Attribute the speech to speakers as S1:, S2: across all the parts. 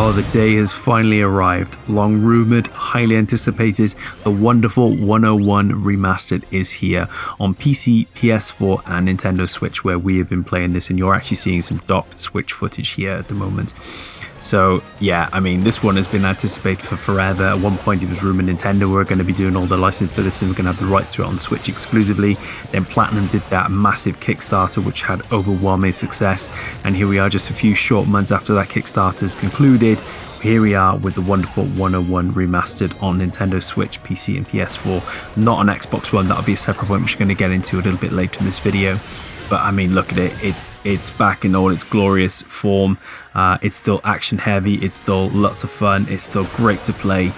S1: Oh, the day has finally arrived. Long rumored, highly anticipated, the wonderful 101 Remastered is here on PC, PS4 and Nintendo Switch, where we have been playing this, and you're actually seeing some docked Switch footage here at the moment. So yeah, I mean, this one has been anticipated for forever. At one point it was rumored Nintendo were going to be doing all the license for this and we're going to have the rights to it on Switch exclusively. Then Platinum did that massive Kickstarter which had overwhelming success, and here we are just a few short months after that Kickstarter's concluded. Here we are with the wonderful 101 Remastered on Nintendo Switch, PC and PS4, not on Xbox One. That'll be a separate point which we're going to get into a little bit later in this video. But I mean, look at it, it's back in all its glorious form. It's still action heavy, it's still lots of fun, it's still great to play.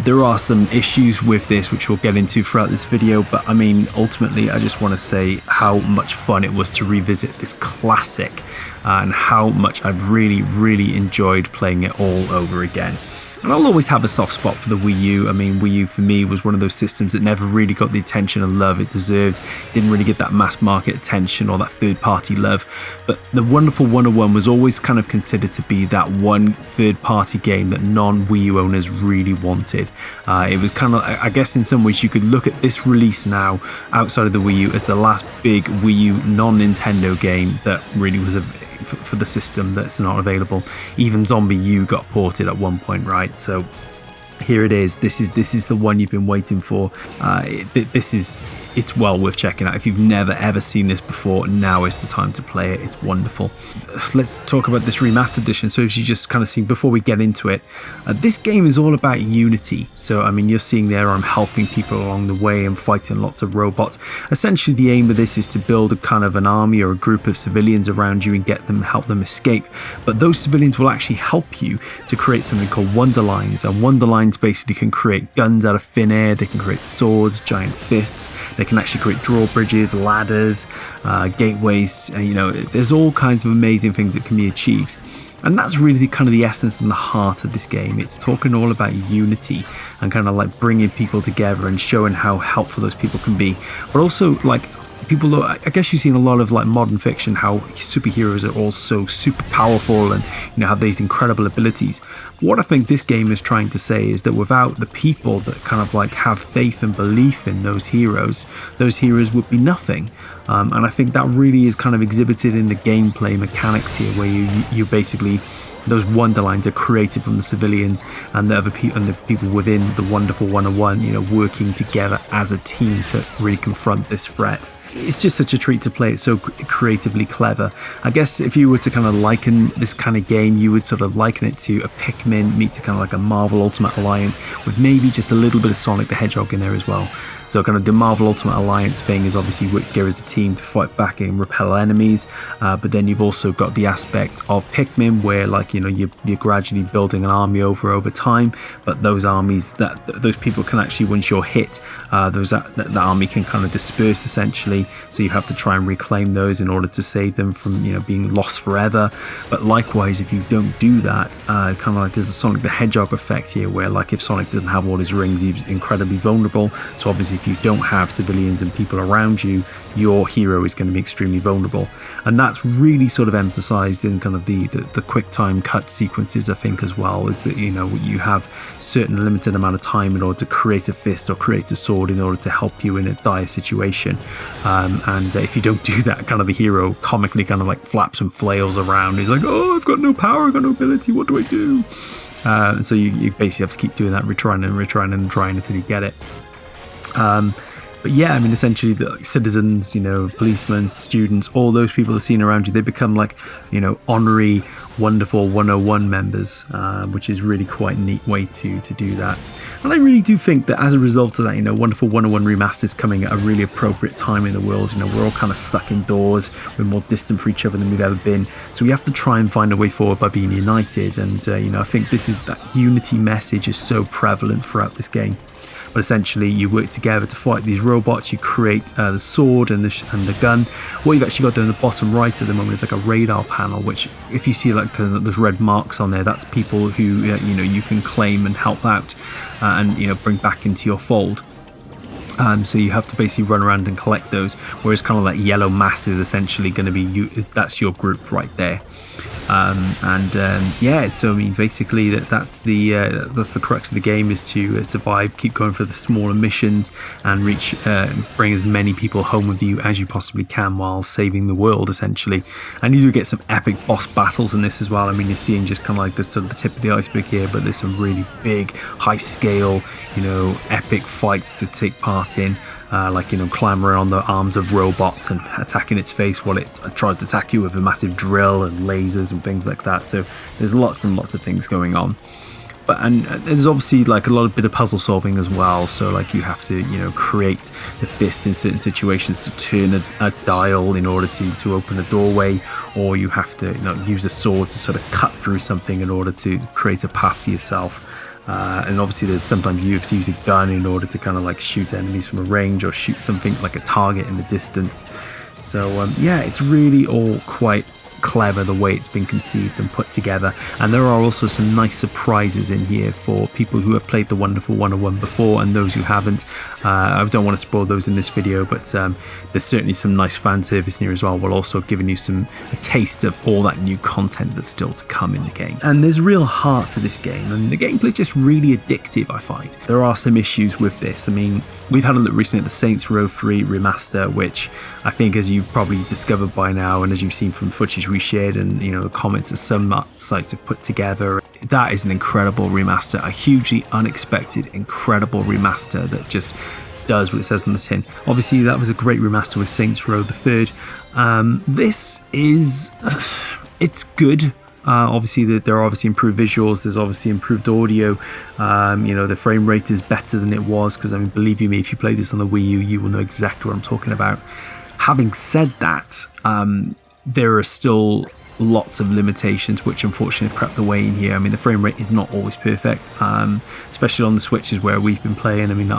S1: There are some issues with this which we'll get into throughout this video, but I mean, ultimately I just want to say how much fun it was to revisit this classic and how much I've really enjoyed playing it all over again. And I'll always have a soft spot for the Wii U. I mean, Wii U for me was one of those systems that never really got the attention and love it deserved. Didn't really get that mass market attention or that third party love. But the wonderful 101 was always kind of considered to be that one third party game that non-Wii U owners really wanted. It was kind of, I guess in some ways you could look at this release now outside of the Wii U as the last big Wii U non-Nintendo game that really was for the system that's not available. Even Zombie U got ported at one point, right? So here it is. This is the one you've been waiting for. It's well worth checking out. If you've never ever seen this before, now is the time to play it. It's wonderful. Let's talk about this remastered edition. So as you just kind of seen before we get into it, this game is all about unity. So I mean, you're seeing there I'm helping people along the way and fighting lots of robots. Essentially the aim of this is to build a kind of an army or a group of civilians around you and help them escape. But those civilians will actually help you to create something called Wonderlines, and Wonderlines basically can create guns out of thin air, they can create swords, giant fists, they can actually create drawbridges, ladders, gateways, you know, there's all kinds of amazing things that can be achieved. And that's really kind of the essence and the heart of this game. It's talking all about unity and kind of like bringing people together and showing how helpful those people can be, but also like people, I guess you've seen a lot of like modern fiction, how superheroes are all so super powerful and, you know, have these incredible abilities. What I think this game is trying to say is that without the people that kind of like have faith and belief in those heroes would be nothing. And I think that really is kind of exhibited in the gameplay mechanics here, where you basically, those Wonderlines are created from the civilians and the other people and the people within the wonderful 101, you know, working together as a team to really confront this threat. It's just such a treat to play. It's so creatively clever. I guess if you were to kind of liken this kind of game, you would sort of liken it to a Pikmin meets a kind of like a Marvel Ultimate Alliance with maybe just a little bit of Sonic the Hedgehog in there as well. So kind of the Marvel Ultimate Alliance thing is obviously work together as a team to fight back and repel enemies, but then you've also got the aspect of Pikmin where, like, you know, you're gradually building an army over time, but those armies, those people can actually, once you're hit, the army can kind of disperse essentially, so you have to try and reclaim those in order to save them from, you know, being lost forever. But likewise, if you don't do that, kind of like there's a Sonic the Hedgehog effect here, where like if Sonic doesn't have all his rings, he's incredibly vulnerable. So obviously if you don't have civilians and people around you, your hero is going to be extremely vulnerable. And that's really sort of emphasized in kind of the quick time cut sequences, I think, as well, is that, you know, you have certain limited amount of time in order to create a fist or create a sword in order to help you in a dire situation. And if you don't do that, kind of the hero comically kind of like flaps and flails around. He's like, oh, I've got no power, I've got no ability, what do I do? So you basically have to keep doing that, retrying and trying until you get it. But yeah, I mean, essentially the citizens, you know, policemen, students, all those people that are seen around you, they become like, you know, honorary, wonderful 101 members, which is really quite a neat way to do that. And I really do think that as a result of that, you know, wonderful 101 Remastered is coming at a really appropriate time in the world. You know, we're all kind of stuck indoors, we're more distant from each other than we've ever been, so we have to try and find a way forward by being united. And you know, I think that unity message is so prevalent throughout this game. But essentially you work together to fight these robots. You create the sword and the gun. What you've actually got down the bottom right at the moment is like a radar panel, which if you see like those red marks on there, that's people who you know, you can claim and help out and, you know, bring back into your fold. So you have to basically run around and collect those, whereas kind of like yellow mass is essentially going to be you, that's your group right there. Yeah, so I mean, basically that's the crux of the game, is to survive, keep going for the smaller missions, and bring as many people home with you as you possibly can while saving the world, essentially. And you do get some epic boss battles in this as well. I mean, you're seeing just kind of like the sort of the tip of the iceberg here, but there's some really big, high scale, epic fights to take part in. Like, clambering on the arms of robots and attacking its face while it tries to attack you with a massive drill and lasers and things like that. So there's lots and lots of things going on. And there's obviously like a bit of puzzle solving as well. So like you have to, create the fist in certain situations to turn a dial in order to open a doorway, or you have to use a sword to sort of cut through something in order to create a path for yourself. And obviously there's sometimes you have to use a gun in order to kind of like shoot enemies from a range, or shoot something like a target in the distance. So yeah, it's really all quite clever the way it's been conceived and put together. And there are also some nice surprises in here for people who have played the wonderful 101 before, and those who haven't. I don't want to spoil those in this video, but there's certainly some nice fan service in here as well, while also giving you a taste of all that new content that's still to come in the game. And there's real heart to this game, and the gameplay is just really addictive, I find. There are some issues with this. I mean, we've had a look recently at the Saints Row 3 remaster, which I think, as you've probably discovered by now, and as you've seen from footage we shared and the comments that some sites have put together, that is an incredible remaster, a hugely unexpected, incredible remaster that just does what it says on the tin. Obviously, that was a great remaster with Saints Row the 3rd. This is, it's good. Obviously, there are obviously improved visuals. There's obviously improved audio. The frame rate is better than it was, because I mean, believe you me, if you play this on the Wii U, you will know exactly what I'm talking about. Having said that, there are still lots of limitations which unfortunately have crept away in here. I mean, the frame rate is not always perfect, especially on the Switches where we've been playing. I mean,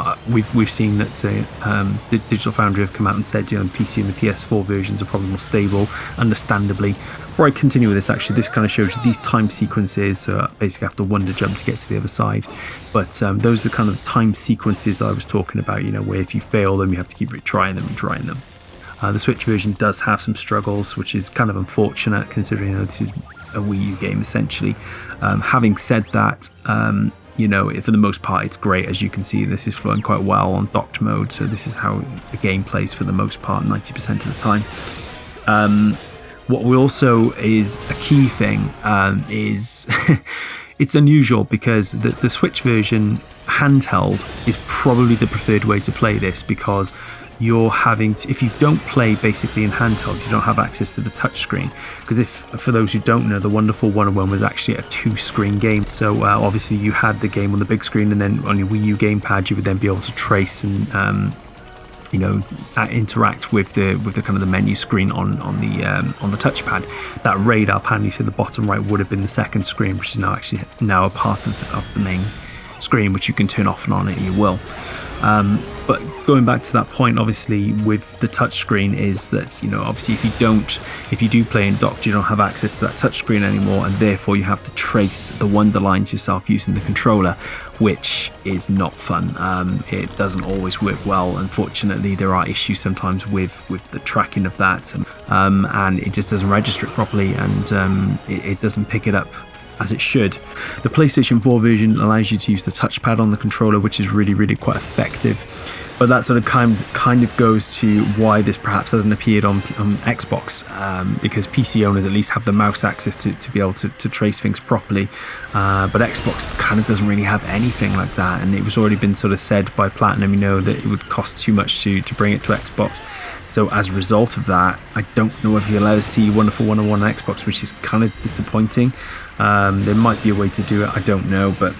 S1: we've seen that the Digital Foundry have come out and said the PC and the PS4 versions are probably more stable, understandably. Before I continue with this, actually, this kind of shows you these time sequences. So basically, I have to wonder jump to get to the other side. But those are kind of time sequences that I was talking about, where if you fail them, you have to keep retrying them and trying them. The Switch version does have some struggles, which is kind of unfortunate, considering this is a Wii U game essentially. Having said that, for the most part it's great. As you can see, this is flowing quite well on docked mode, so this is how the game plays for the most part, 90% of the time. What we also is a key thing is it's unusual, because the Switch version handheld is probably the preferred way to play this, because you're having to, if you don't play basically in handheld, you don't have access to the touchscreen. Because for those who don't know, the wonderful 101 was actually a 2-screen game. So obviously you had the game on the big screen, and then on your Wii U gamepad you would then be able to trace and interact with the kind of the menu screen on the touchpad. That radar panel you see at the bottom right would have been the second screen, which is now a part of the main screen, which you can turn off and on at your will. But going back to that point, obviously with the touchscreen, is that obviously if you do play in docked, you don't have access to that touchscreen anymore, and therefore you have to trace the wonder lines yourself using the controller, which is not fun. It doesn't always work well. Unfortunately, there are issues sometimes with the tracking of that, and it just doesn't register it properly, and it doesn't pick it up as it should. The PlayStation 4 version allows you to use the touchpad on the controller, which is really, really quite effective. But that sort of kind of goes to why this perhaps hasn't appeared on Xbox, because PC owners at least have the mouse access to be able to trace things properly. But Xbox kind of doesn't really have anything like that, and it was already been sort of said by Platinum, that it would cost too much to bring it to Xbox. So as a result of that, I don't know if you'll ever see Wonderful 101 on Xbox, which is kind of disappointing. There might be a way to do it, I don't know, but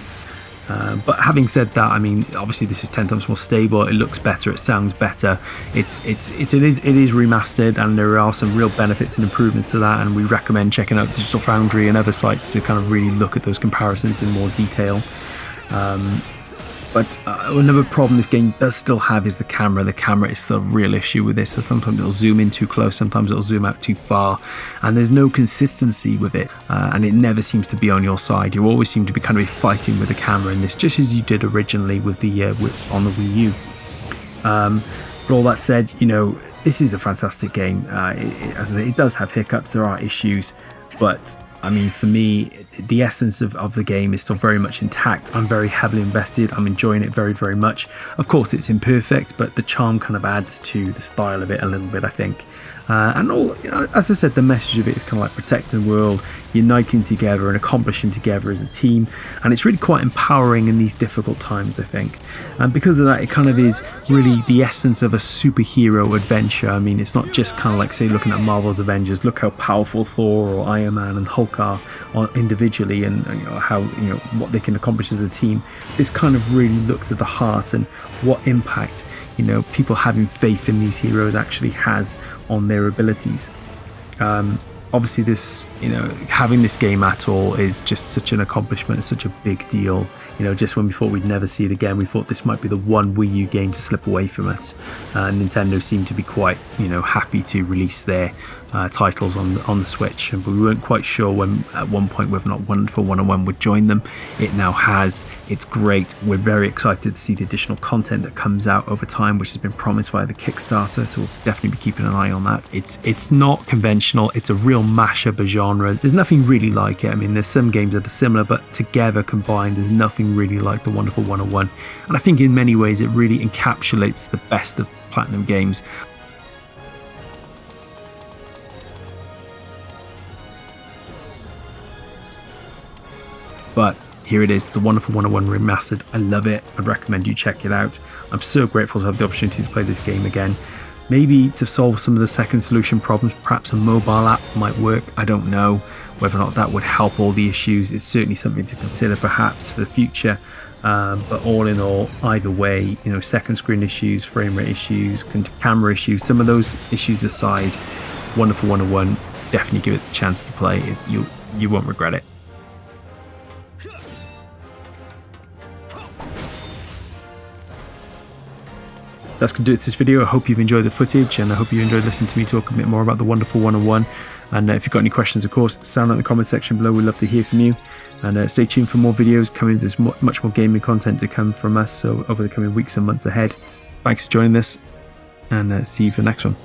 S1: having said that, I mean, obviously this is 10 times more stable. It looks better, it sounds better. It is remastered, and there are some real benefits and improvements to that. And we recommend checking out Digital Foundry and other sites to kind of really look at those comparisons in more detail. But another problem this game does still have is the camera. The camera is still a real issue with this. So sometimes it'll zoom in too close, sometimes it'll zoom out too far, and there's no consistency with it, and it never seems to be on your side. You always seem to be kind of fighting with the camera in this, just as you did originally with the on the Wii U. But all that said, this is a fantastic game. As I say, it does have hiccups, there are issues, but I mean, for me, the essence of the game is still very much intact. I'm very heavily invested. I'm enjoying it very, very much. Of course, it's imperfect, but the charm kind of adds to the style of it a little bit, I think. And all, as I said, the message of it is kind of like protecting the world, uniting together and accomplishing together as a team. And it's really quite empowering in these difficult times, I think. And because of that, it kind of is really the essence of a superhero adventure. I mean, it's not just kind of like, say, looking at Marvel's Avengers. Look how powerful Thor or Iron Man and Hulk are individually, and how what they can accomplish as a team. This kind of really looks at the heart and what impact people having faith in these heroes actually has on their abilities. Obviously, this having this game at all is just such an accomplishment. It's such a big deal. Just when we thought we'd never see it again, we thought this might be the one Wii U game to slip away from us. Nintendo seemed to be quite happy to release their titles on the Switch, but we weren't quite sure when at one point whether or not Wonderful 101 would join them. It now has. It's great. We're very excited to see the additional content that comes out over time, which has been promised via the Kickstarter, so we'll definitely be keeping an eye on that. It's not conventional. It's a real mashup of genres. There's nothing really like it. I mean, there's some games that are similar, but together combined, there's nothing really like the Wonderful 101, and I think in many ways it really encapsulates the best of Platinum games. But here it is, the Wonderful 101 Remastered. I love it. I'd recommend you check it out. I'm so grateful to have the opportunity to play this game again. Maybe to solve some of the second solution problems, perhaps a mobile app might work. I don't know whether or not that would help all the issues. It's certainly something to consider perhaps for the future. But all in all, either way, second screen issues, frame rate issues, camera issues, some of those issues aside, Wonderful 101, definitely give it a chance to play. You won't regret it. That's going to do it to this video. I hope you've enjoyed the footage, and I hope you enjoyed listening to me talk a bit more about the Wonderful 101. And if you've got any questions, of course, sound out in the comment section below. We'd love to hear from you. And stay tuned for more videos coming. There's much more gaming content to come from us, so over the coming weeks and months ahead. Thanks for joining us, and see you for the next one.